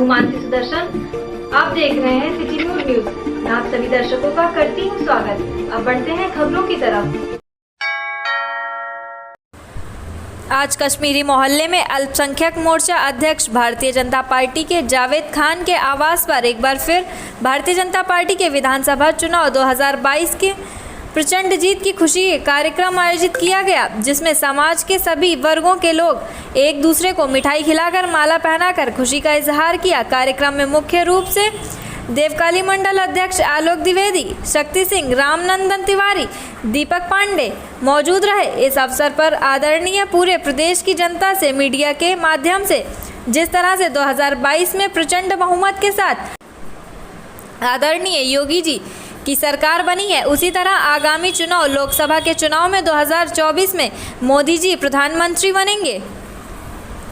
मानसी सुदर्शन। आप देख रहे हैं सिटी न्यूज। मैं आप सभी दर्शकों का करती हूँ स्वागत। अब बढ़ते हैं खबरों की तरफ। आज कश्मीरी मोहल्ले में अल्पसंख्यक मोर्चा अध्यक्ष भारतीय जनता पार्टी के जावेद खान के आवास पर एक बार फिर भारतीय जनता पार्टी के विधानसभा चुनाव 2022 के प्रचंड जीत की खुशी कार्यक्रम आयोजित किया गया, जिसमें समाज के सभी वर्गों के लोग एक दूसरे को मिठाई खिलाकर माला पहनाकर खुशी का इजहार किया। कार्यक्रम में मुख्य रूप से देवकाली मंडल अध्यक्ष आलोक द्विवेदी, शक्ति सिंह, रामनंदन तिवारी, दीपक पांडे मौजूद रहे। इस अवसर पर आदरणीय पूरे प्रदेश की जनता से मीडिया के माध्यम से जिस तरह से 2022 में प्रचंड बहुमत के साथ आदरणीय योगी जी की सरकार बनी है, उसी तरह आगामी चुनाव लोकसभा के चुनाव में 2024 में मोदी जी प्रधानमंत्री बनेंगे।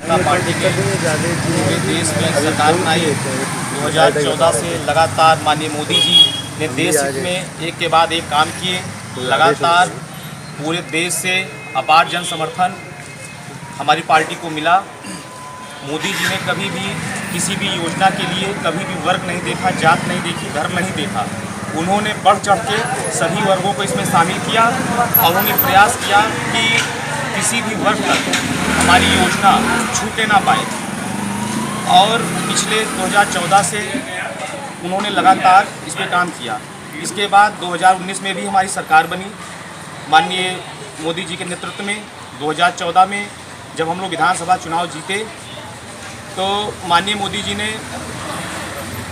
पार्टी के पूरे देश में सरकार बनाई 2014 से लगातार माननीय मोदी जी ने देश हित में एक के बाद एक काम किए। लगातार पूरे देश से अपार जन समर्थन हमारी पार्टी को मिला। मोदी जी ने कभी भी किसी भी योजना के लिए कभी भी वर्ग नहीं देखा, जात नहीं देखी, धर्म नहीं देखा। उन्होंने बढ़ चढ़ के सभी वर्गों को इसमें शामिल किया और उन्होंने प्रयास किया कि किसी भी वर्ग तक हमारी योजना छूटे ना पाए। और पिछले 2014 से उन्होंने लगातार इस पर काम किया। इसके बाद 2019 में भी हमारी सरकार बनी माननीय मोदी जी के नेतृत्व में। 2014 में जब हम लोग विधानसभा चुनाव जीते तो माननीय मोदी जी ने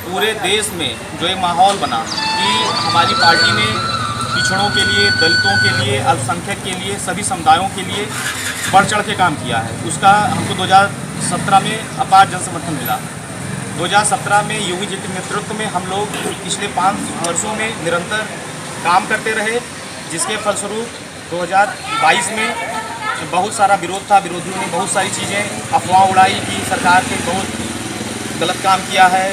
पूरे देश में जो एक माहौल बना कि हमारी पार्टी ने पिछड़ों के लिए, दलितों के लिए, अल्पसंख्यक के लिए, सभी समुदायों के लिए बढ़ चढ़ के काम किया है। उसका हमको 2017 में अपार जन समर्थन मिला। 2017 में योगी जी के नेतृत्व में हम लोग पिछले 5 वर्षों में निरंतर काम करते रहे, जिसके फलस्वरूप 2022 में बहुत सारा विरोध था। विरोधियों ने बहुत सारी चीज़ें अफवाह उड़ाई कि सरकार ने बहुत गलत काम किया है,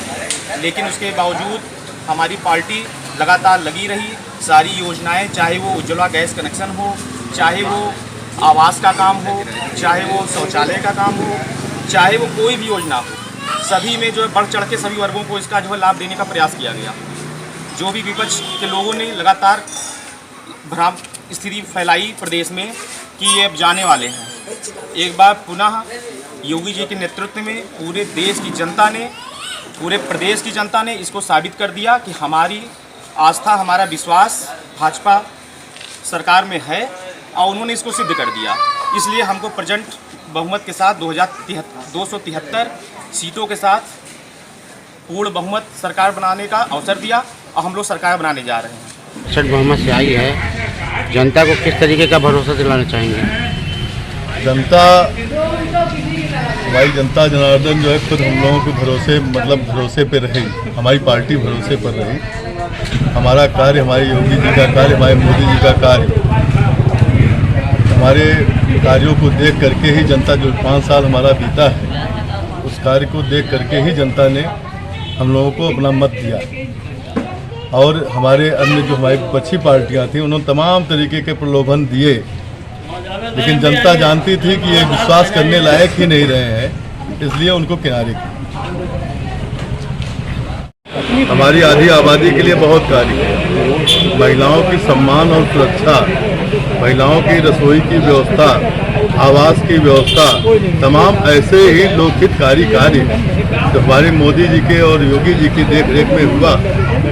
लेकिन उसके बावजूद हमारी पार्टी लगातार लगी रही। सारी योजनाएं, चाहे वो उज्ज्वला गैस कनेक्शन हो, चाहे वो आवास का काम हो, चाहे वो शौचालय का काम हो, चाहे वो कोई भी योजना हो, सभी में जो है बढ़ चढ़ के सभी वर्गों को इसका जो है लाभ देने का प्रयास किया गया। जो भी विपक्ष के लोगों ने लगातार भ्राम स्थिति फैलाई प्रदेश में कि ये अब जाने वाले हैं, एक बार पुनः योगी जी के नेतृत्व में पूरे देश की जनता ने, पूरे प्रदेश की जनता ने इसको साबित कर दिया कि हमारी आस्था, हमारा विश्वास भाजपा सरकार में है और उन्होंने इसको सिद्ध कर दिया। इसलिए हमको प्रचंड बहुमत के साथ 273 सीटों के साथ पूर्ण बहुमत सरकार बनाने का अवसर दिया और हम लोग सरकार बनाने जा रहे हैं। प्रचंड बहुमत से आई है। जनता को किस तरीके का भरोसा दिलाना चाहेंगे? हमारी जनता जनार्दन जो है खुद हम लोगों के भरोसे पे रही, हमारी पार्टी भरोसे पर रही। हमारा कार्य, हमारे योगी जी का कार्य, हमारे मोदी जी का कार्य, हमारे कार्यों को देख करके ही जनता, जो 5 साल हमारा बीता है, उस कार्य को देख करके ही जनता ने हम लोगों को अपना मत दिया। और हमारे अन्य जो हमारी विपक्षी पार्टियां थी, उन्होंने तमाम तरीके के प्रलोभन दिए, लेकिन जनता जानती थी कि ये विश्वास करने लायक ही नहीं रहे हैं, इसलिए उनको किनारे किया। हमारी आधी आबादी के लिए बहुत कार्य है। महिलाओं की सम्मान और सुरक्षा, महिलाओं की रसोई की व्यवस्था, आवास की व्यवस्था, तमाम ऐसे ही लोकहितकारी कार्य जो हमारे मोदी जी के और योगी जी की देखरेख में हुआ,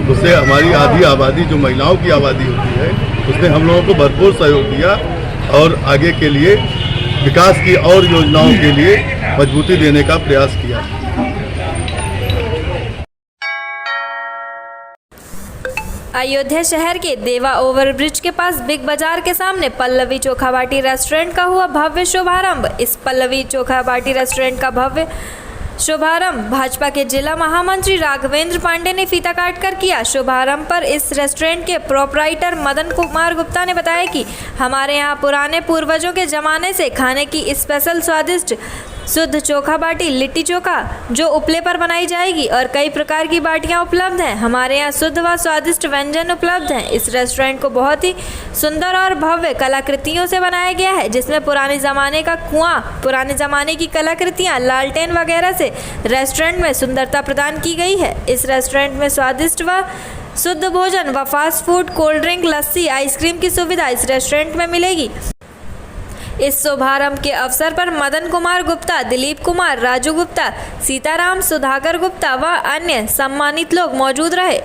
उससे हमारी आधी आबादी, जो महिलाओं की आबादी होती है, उसने हम लोगों को भरपूर सहयोग दिया और आगे के लिए विकास की और योजनाओं के लिए मजबूती देने का प्रयास किया। अयोध्या शहर के देवा ओवरब्रिज के पास बिग बाजार के सामने पल्लवी चोखा बाटी रेस्टोरेंट का हुआ भव्य शुभारंभ। इस पल्लवी चोखा बाटी रेस्टोरेंट का भव्य शुभारंभ भाजपा के जिला महामंत्री राघवेंद्र पांडे ने फीता काटकर किया। शुभारंभ पर इस रेस्टोरेंट के प्रोपराइटर मदन कुमार गुप्ता ने बताया कि हमारे यहाँ पुराने पूर्वजों के जमाने से खाने की स्पेशल स्वादिष्ट शुद्ध चोखा बाटी लिट्टी चोखा जो उपले पर बनाई जाएगी और कई प्रकार की बाटियां उपलब्ध हैं। हमारे यहाँ शुद्ध व स्वादिष्ट व्यंजन उपलब्ध हैं। इस रेस्टोरेंट को बहुत ही सुंदर और भव्य कलाकृतियों से बनाया गया है, जिसमें पुराने ज़माने का कुआं, पुराने ज़माने की कलाकृतियाँ, लालटेन वगैरह से रेस्टोरेंट में सुंदरता प्रदान की गई है। इस रेस्टोरेंट में स्वादिष्ट व शुद्ध भोजन व फास्ट फूड, कोल्ड ड्रिंक, लस्सी, आइसक्रीम की सुविधा इस रेस्टोरेंट में मिलेगी। इस शुभारंभ के अवसर पर मदन कुमार गुप्ता, दिलीप कुमार, राजू गुप्ता, सीताराम, सुधाकर गुप्ता व अन्य सम्मानित लोग मौजूद रहे।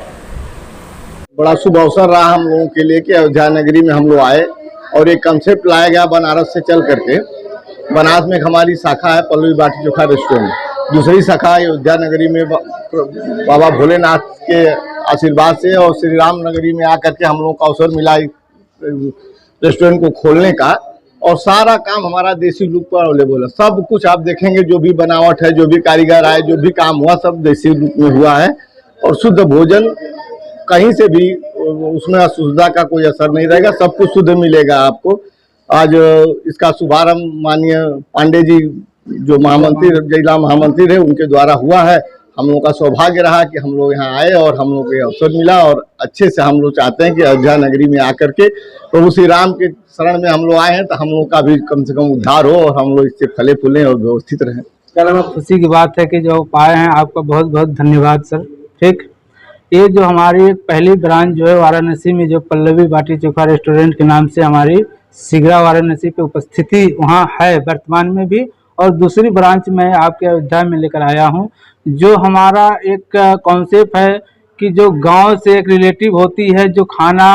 बड़ा शुभ अवसर रहा हम लोगों के लिए कि अयोध्या नगरी में हम लोग आए और एक कंसेप्ट लाया गया बनारस से चल करके। बनारस में हमारी शाखा है पल्लवी बाटी चोखा रेस्टोरेंट, दूसरी शाखा अयोध्या नगरी में बाबा भोलेनाथ के आशीर्वाद से और श्री राम नगरी में आकर के हम लोगों को अवसर मिला रेस्टोरेंट को खोलने का। और सारा काम हमारा देसी लुक पर अवेलेबल है। सब कुछ आप देखेंगे, जो भी बनावट है, जो भी कारीगर आए, जो भी काम हुआ, सब देसी लुक में हुआ है। और शुद्ध भोजन कहीं से भी उसमें अशुद्धता का कोई असर नहीं रहेगा, सब कुछ शुद्ध मिलेगा आपको। आज इसका शुभारंभ माननीय पांडे जी जो महामंत्री, जिला महामंत्री रहे, उनके द्वारा हुआ है। हम लोगों का सौभाग्य रहा कि हम लोग यहाँ आए और हम लोग को अवसर मिला और अच्छे से हम लोग चाहते हैं कि अयोध्या नगरी में आकर के प्रभु श्री राम के शरण में हम लोग आए हैं तो हम लोग का भी कम से कम उद्धार हो और हम लोग इससे फले फूलें और व्यवस्थित रहें। चलो, खुशी की बात है कि जो पाए हैं, आपका बहुत बहुत धन्यवाद सर। ठीक, ये जो हमारी पहली ब्रांच जो है वाराणसी में, जो पल्लवी बाटी चोखा रेस्टोरेंट के नाम से हमारी सिगरा वाराणसी पे उपस्थिति वहाँ है वर्तमान में भी, और दूसरी ब्रांच मैं आपके अयोध्या में लेकर आया हूँ। जो हमारा एक कॉन्सेप्ट है कि जो गांव से एक रिलेटिव होती है, जो खाना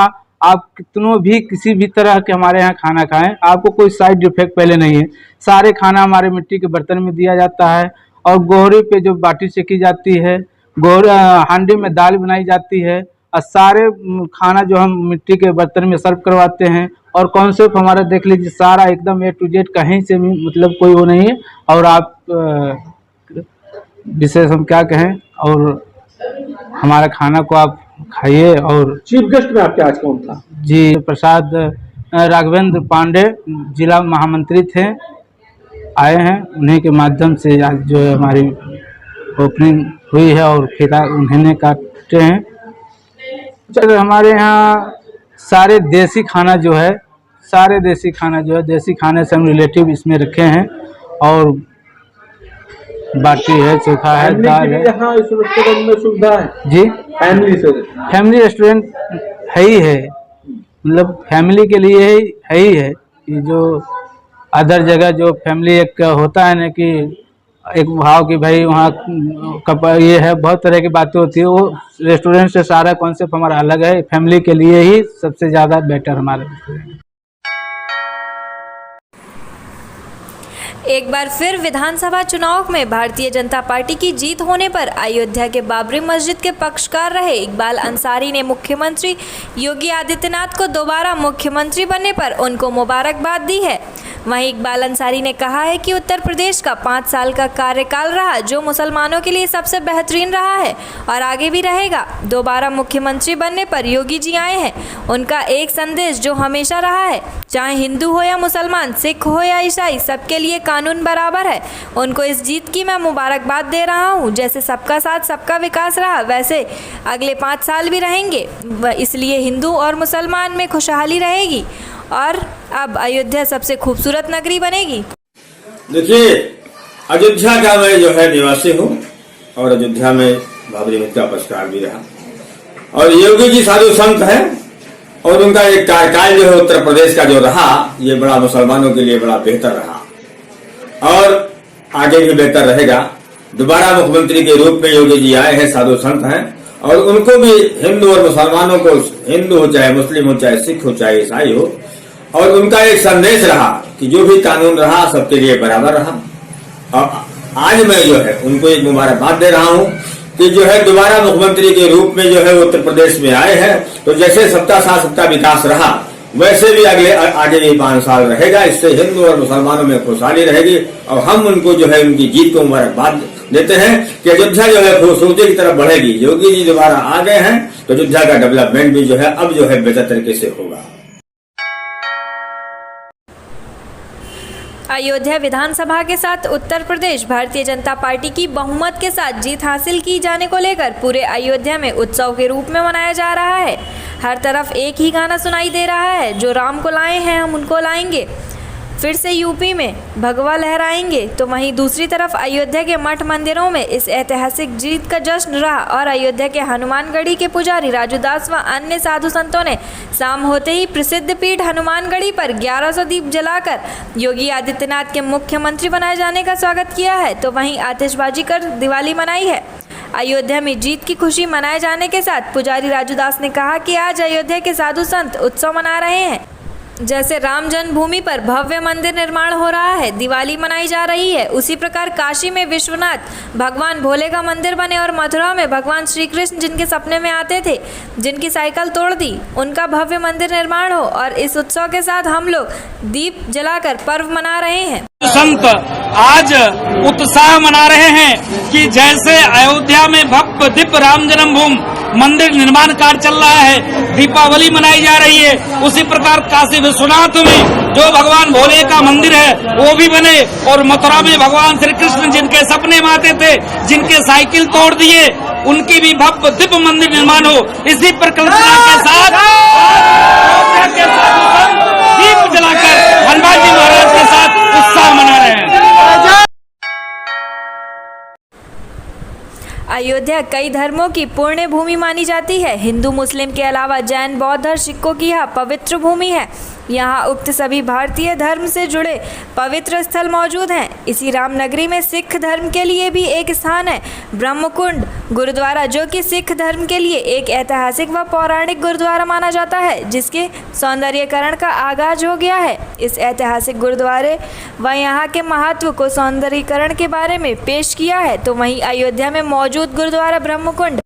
आप कितनों भी किसी भी तरह के हमारे यहाँ खाना खाएं, आपको कोई साइड इफेक्ट पहले नहीं है। सारे खाना हमारे मिट्टी के बर्तन में दिया जाता है और गोहरे पे जो बाटी सेकी जाती है, हांडी में दाल बनाई जाती है और सारे खाना जो हम मिट्टी के बर्तन में सर्व करवाते हैं। और कॉन्सेप्ट हमारा देख लीजिए, सारा एकदम A to Z, कहीं से भी मतलब कोई वो नहीं है। और आप विशेष हम क्या कहें, और हमारा खाना को आप खाइए। और चीफ गेस्ट में आपके आज कौन था? जी, प्रसाद राघवेंद्र पांडे जिला महामंत्री थे, आए हैं। उन्हीं के माध्यम से आज जो है हमारी ओपनिंग हुई है और फीता उन्होंने काटे हैं। चलो, हमारे यहाँ सारे देसी खाना जो है, देसी खाने से हम रिलेटिव इसमें रखे हैं। और बाटी है, चोखा है, दाल है। यहाँ इस रेस्टोरेंट में सुविधा है जी, फैमिली रेस्टोरेंट है ही है, मतलब फैमिली के लिए है ही है। ये जो अदर जगह जो फैमिली एक होता है ना कि एक भाव कि भाई वहाँ ये है, बहुत तरह की बातें होती है। वो रेस्टोरेंट से सारा कॉन्सेप्ट हमारा अलग है, फैमिली के लिए ही सबसे ज़्यादा बेटर हमारा। एक बार फिर विधानसभा चुनाव में भारतीय जनता पार्टी की जीत होने पर अयोध्या के बाबरी मस्जिद के पक्षकार रहे इकबाल अंसारी ने मुख्यमंत्री योगी आदित्यनाथ को दोबारा मुख्यमंत्री बनने पर उनको मुबारकबाद दी है। वहीं इकबाल अंसारी ने कहा है कि उत्तर प्रदेश का 5 साल का कार्यकाल रहा जो मुसलमानों के लिए सबसे बेहतरीन रहा है और आगे भी रहेगा। दोबारा मुख्यमंत्री बनने पर योगी जी आए हैं। उनका एक संदेश जो हमेशा रहा है, चाहे हिंदू हो या मुसलमान, सिख हो या ईसाई, सबके लिए कानून बराबर है। उनको इस जीत की मैं मुबारकबाद दे रहा हूँ। जैसे सबका साथ सबका विकास रहा, वैसे अगले 5 साल भी रहेंगे। इसलिए हिंदू और मुसलमान में खुशहाली रहेगी और अब अयोध्या सबसे खूबसूरत नगरी बनेगी। देखिए, अयोध्या का मैं जो है निवासी हूँ और अयोध्या में बाबरी मस्जिद का पक्षकार भी रहा। और योगी जी साधु संत हैं और उनका एक कार्यकाल जो है उत्तर प्रदेश का जो रहा, ये बड़ा मुसलमानों के लिए बड़ा बेहतर रहा और आगे भी बेहतर रहेगा। दोबारा मुख्यमंत्री के रूप में योगी जी आए हैं, साधु संत हैं और उनको भी हिंदू और मुसलमानों को, हिंदू हो चाहे मुस्लिम हो चाहे सिख हो चाहे ईसाई हो, और उनका एक संदेश रहा कि जो भी कानून रहा सबके लिए बराबर रहा। और आज मैं जो है उनको एक मुबारकबाद दे रहा हूँ कि जो है दोबारा मुख्यमंत्री के रूप में जो है उत्तर प्रदेश में आए हैं। तो जैसे सबका साथ सबका विकास रहा, वैसे भी आगे भी 5 साल रहेगा। इससे हिंदू और मुसलमानों में खुशहाली रहेगी और हम उनको जो है उनकी जीत को मुबारकबाद देते हैं कि अयोध्या जो है खूबसूरती की तरफ बढ़ेगी। योगी जी दोबारा आ गए हैं तो अयोध्या का डेवलपमेंट भी जो है अब जो है बेहतर तरीके से होगा। अयोध्या विधानसभा के साथ उत्तर प्रदेश भारतीय जनता पार्टी की बहुमत के साथ जीत हासिल की जाने को लेकर पूरे अयोध्या में उत्सव के रूप में मनाया जा रहा है। हर तरफ एक ही गाना सुनाई दे रहा है, जो राम को लाए हैं हम उनको लाएंगे, फिर से यूपी में भगवा लहराएंगे। तो वहीं दूसरी तरफ अयोध्या के मठ मंदिरों में इस ऐतिहासिक जीत का जश्न रहा और अयोध्या के हनुमानगढ़ी के पुजारी राजू दास व अन्य साधु संतों ने शाम होते ही प्रसिद्ध पीठ हनुमानगढ़ी पर 1100 दीप जलाकर योगी आदित्यनाथ के मुख्यमंत्री बनाए जाने का स्वागत किया है। तो वहीं आतिशबाजी कर दिवाली मनाई है। अयोध्या में जीत की खुशी मनाए जाने के साथ पुजारी राजू दास ने कहा कि आज अयोध्या के साधु संत उत्सव मना रहे हैं। जैसे राम जन्मभूमि पर भव्य मंदिर निर्माण हो रहा है, दिवाली मनाई जा रही है, उसी प्रकार काशी में विश्वनाथ भगवान भोले का मंदिर बने और मथुरा में भगवान श्री कृष्ण जिनके सपने में आते थे, जिनकी साइकिल तोड़ दी, उनका भव्य मंदिर निर्माण हो और इस उत्सव के साथ हम लोग दीप जलाकर पर्व मना रहे हैं। संत आज उत्साह मना रहे हैं कि जैसे अयोध्या में भव्य दिव्य राम जन्मभूमि मंदिर निर्माण कार्य चल रहा है, दीपावली मनाई जा रही है, उसी प्रकार काशी विश्वनाथ में जो भगवान भोले का मंदिर है वो भी बने और मथुरा में भगवान श्री कृष्ण जिनके सपने में आते थे, जिनके साइकिल तोड़ दिए, उनकी भी भव्य दिव्य मंदिर निर्माण हो। इसी परिकल्पना के साथ दीप जलाकर हनुमान जी महाराज के साथ उत्साह मना रहे हैं। अयोध्या कई धर्मों की पुण्य भूमि मानी जाती है। हिंदू मुस्लिम के अलावा जैन बौद्ध और सिखों की यह पवित्र भूमि है। यहाँ उक्त सभी भारतीय धर्म से जुड़े पवित्र स्थल मौजूद हैं। इसी रामनगरी में सिख धर्म के लिए भी एक स्थान है, ब्रह्मकुंड गुरुद्वारा, जो कि सिख धर्म के लिए एक ऐतिहासिक व पौराणिक गुरुद्वारा माना जाता है, जिसके सौंदर्यीकरण का आगाज हो गया है। इस ऐतिहासिक गुरुद्वारे व यहाँ के महत्व को सौंदर्यीकरण के बारे में पेश किया है। तो वहीं अयोध्या में मौजूद गुरुद्वारा ब्रह्मकुंड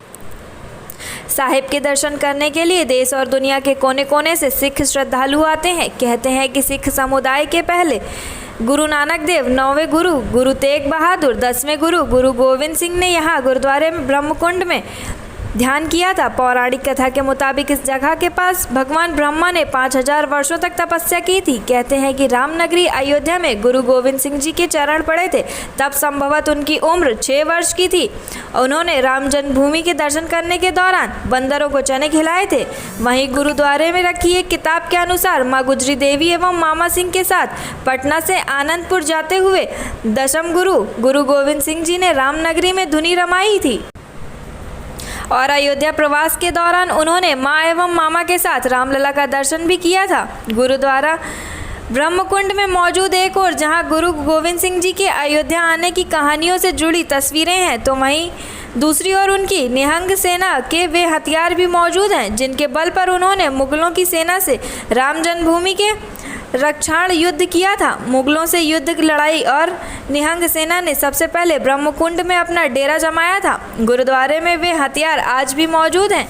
साहिब के दर्शन करने के लिए देश और दुनिया के कोने कोने से सिख श्रद्धालु आते हैं। कहते हैं कि सिख समुदाय के पहले गुरु नानक देव, 9वें गुरु गुरु तेग बहादुर, 10वें गुरु गुरु गोविंद सिंह ने यहाँ गुरुद्वारे में ब्रह्मकुंड में ध्यान किया था। पौराणिक कथा के मुताबिक इस जगह के पास भगवान ब्रह्मा ने 5000 वर्षों तक तपस्या की थी। कहते हैं कि रामनगरी अयोध्या में गुरु गोविंद सिंह जी के चरण पड़े थे, तब संभवतः उनकी उम्र 6 वर्ष की थी। उन्होंने राम जन्मभूमि के दर्शन करने के दौरान बंदरों को चने खिलाए थे। वहीं गुरुद्वारे में रखी एक किताब के अनुसार माँ गुजरी देवी एवं मामा सिंह के साथ पटना से आनंदपुर जाते हुए 10वें गुरु गुरु गोविंद सिंह जी ने रामनगरी में धुनी रमाई थी और अयोध्या प्रवास के दौरान उन्होंने माँ एवं मामा के साथ रामलला का दर्शन भी किया था। गुरुद्वारा ब्रह्मकुंड में मौजूद एक और जहां गुरु गोविंद सिंह जी के अयोध्या आने की कहानियों से जुड़ी तस्वीरें हैं, तो वहीं दूसरी ओर उनकी निहंग सेना के वे हथियार भी मौजूद हैं, जिनके बल पर उन्होंने मुगलों की सेना से राम जन्मभूमि के रक्षाण युद्ध किया था। मुगलों से युद्ध की लड़ाई और निहंग सेना ने सबसे पहले ब्रह्मकुंड में अपना डेरा जमाया था। गुरुद्वारे में वे हथियार आज भी मौजूद हैं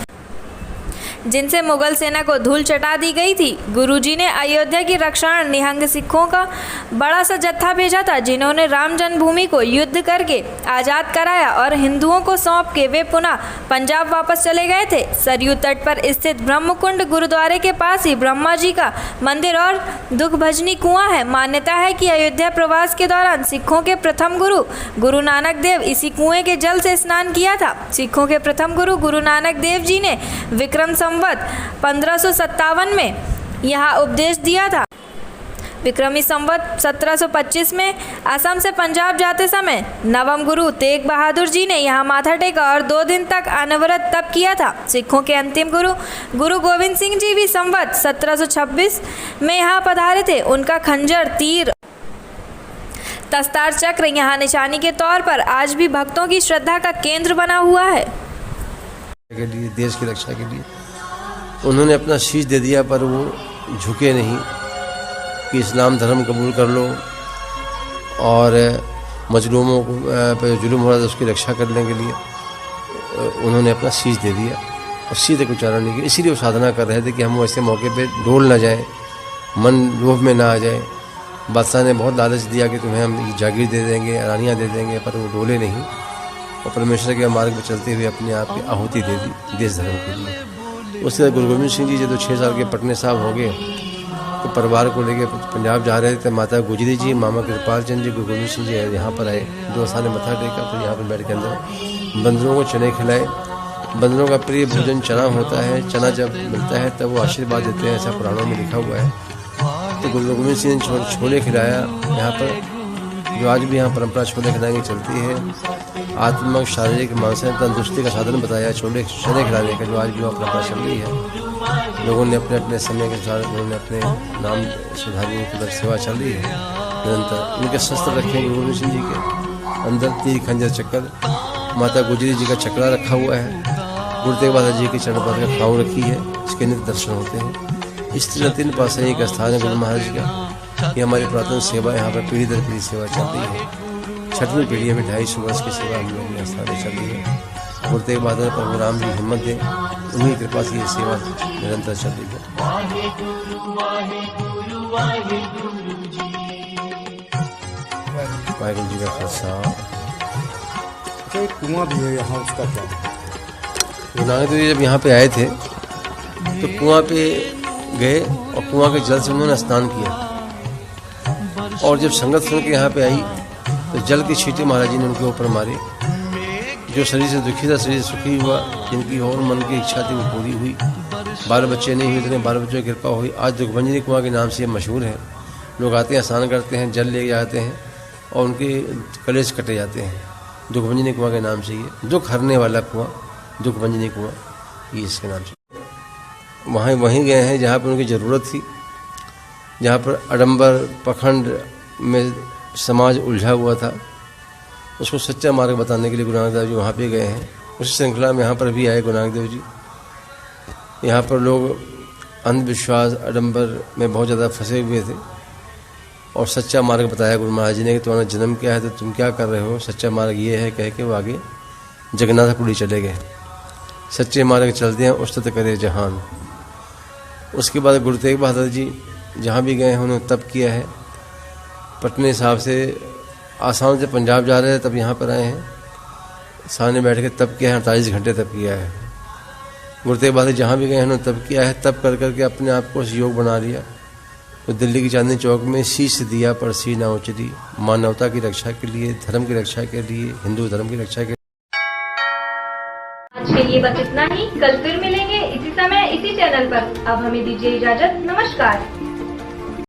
जिनसे मुगल सेना को धूल चटा दी गई थी। गुरुजी ने अयोध्या की रक्षाण निहंग सिखों का बड़ा सा जत्था भेजा था, जिन्होंने राम जन्मभूमि को युद्ध करके आज़ाद कराया और हिंदुओं को सौंप के वे पुनः पंजाब वापस चले गए थे। सरयू तट पर स्थित ब्रह्मकुंड गुरुद्वारे के पास ही ब्रह्मा जी का मंदिर और दुख भजनी कुआं है। मान्यता है कि अयोध्या प्रवास के दौरान सिखों के प्रथम गुरु गुरु नानक देव इसी कुएं के जल से स्नान किया था। सिखों के प्रथम गुरु गुरु नानक देव जी ने विक्रम संवत 1557 में यहाँ उपदेश दिया था। विक्रमी संवत 1725 में असम से पंजाब जाते समय नवम गुरु तेग बहादुर जी ने यहाँ माथा टेका और 2 दिन तक अनवरत तप किया था। सिखों के अंतिम गुरु गुरु गोविंद सिंह जी भी संवत 1726 में यहाँ पधारे थे। उनका खंजर, तीर, तस्तार चक्र यहाँ निशानी के तौर पर आज भी भक्तों की श्रद्धा का केंद्र बना हुआ है। के लिए, देश की रक्षा के लिए उन्होंने अपना शीश दे दिया, पर वो झुके नहीं कि इस्लाम धर्म कबूल कर लो और मजलूमों को पर जुल्म हो रहा था उसकी रक्षा करने के लिए उन्होंने अपना शीश दे दिया और सीधे उच्चारण नहीं किया। इसीलिए वो साधना कर रहे थे कि हम ऐसे मौके पे डोल ना जाए, मन लोभ में ना आ जाए। बादशाह ने बहुत लालच दिया कि तुम्हें हम जागीर दे देंगे, रानियाँ दे देंगे, पर वो डोले नहीं और परमेश्वर के मार्ग पर चलते हुए अपने आप की आहुति दे दी देश धर्म के लिए। उसके बाद गुरु गोविंद सिंह जी जब 6 साल के पटने साहब हो गए परिवार को लेकर पंजाब जा रहे थे। माता गुजरी जी, मामा कृपाल चंद जी, गुरु गोविंद सिंह जी यहाँ पर आए। दोस्तान ने मत्था टेका, फिर यहाँ पर बैठ के अंदर बंदरों को चने खिलाए। बंदरों का प्रिय भोजन चना होता है। चना जब मिलता है तब वो आशीर्वाद देते हैं, ऐसा पुराणों में लिखा हुआ है। तो गुरु गोविंद सिंह ने छोले खिलाया यहाँ पर, जो आज भी यहाँ परंपरा छोले खिलाने की चलती है। आत्मक, शारीरिक, मानसिक तंदुरुस्ती का साधन बताया चने खिलाने का, जो आज भी वहाँ परंपरा चल रही है। लोगों ने अपने अपने समय के अनुसार उन्होंने अपने नाम सुधारने की सेवा चल रही है निरंतर। उनके शस्त्र रखे गुरु गोविंद सिंह जी के अंदर तीर, खंजर, चक्कर। माता गुजरी जी का चक्रा रखा हुआ है। गुरु तेग बहादुर जी की चरण पर का खाऊ रखी है, इसके नित्य दर्शन होते हैं। इस तरह 3 पासे एक स्थान है गुरु महाराज जी का। ये हमारी पुरातन सेवा यहाँ पर पीढ़ी दर पीढ़ी सेवा चल रही है। 6वीं पीढ़ी में 250 वर्ष की सेवा हम लोगों के स्थान में चल रही है। गुरु तेग बहादुर प्रभु राम जी हिम्मत दें, उन्हीं की कृपा से ये सेवा निरंतर चल रही है। वाहिगुरु जी का खालसा। कुआं भी है यहाँ, उसका क्या? गुरु नानक देव जी जब यहाँ पे आए थे तो कुआं पे गए और कुआं के जल से उन्होंने स्नान किया। और जब संगत सुन के यहाँ पे आई तो जल की छींटे महाराज जी ने उनके ऊपर मारे। जो शरीर से दुखी था शरीर सुखी हुआ, जिनकी और मन की इच्छा थी वो पूरी हुई। 12 बच्चे नहीं हुए, इतने 12 बच्चों की कृपा हुई। आज दुखभंजनी कुआं के नाम से ये मशहूर है। लोग आते हैं, स्नान करते हैं, जल ले जाते हैं और उनके कलेश कटे जाते हैं। दुखभंजनी कुआं के नाम से ये दुख हरने वाला कुआं, दुखभंजनी कुआं, ये इसके नाम से। वहीं गए हैं जहाँ पर उनकी ज़रूरत थी, जहाँ पर आडंबर पखंड में समाज उलझा हुआ था, उसको सच्चा मार्ग बताने के लिए गुरु नानक देव जी वहाँ पे गए हैं। उसी श्रृंखला में यहाँ पर भी आए गुरु नानक देव जी। यहाँ पर लोग अंधविश्वास, आडंबर में बहुत ज़्यादा फंसे हुए थे और सच्चा मार्ग बताया गुरु महाराज जी ने कि तुम्हारा जन्म क्या है, तो तुम क्या कर रहे हो, सच्चा मार्ग ये है कह के वो आगे जगन्नाथपुरी चले गए। सच्चे मार्ग चलते हैं उस्तत करे जहान। उसके बाद गुरु तेग बहादुर जी जहाँ भी गए हैं उन्होंने तप किया है। पटने साहब से आसाम से पंजाब जा रहे हैं तब यहाँ पर आए हैं, सामने बैठ के तप किया है, 48 घंटे तप किया है। गुरु तेग बहादुर जहाँ भी गए हैं उन्होंने तप किया है। तप कर करके अपने आप को योग बना लिया। तो दिल्ली की चांदनी चौक में शीश दिया पर सी ना उचरी, मानवता की रक्षा के लिए, धर्म की रक्षा के लिए, हिंदू धर्म की रक्षा के लिए। आज के लिए बस इतना ही। कल फिर मिलेंगे इसी समय इसी चैनल पर। अब हमें दीजिए इजाजत। नमस्कार।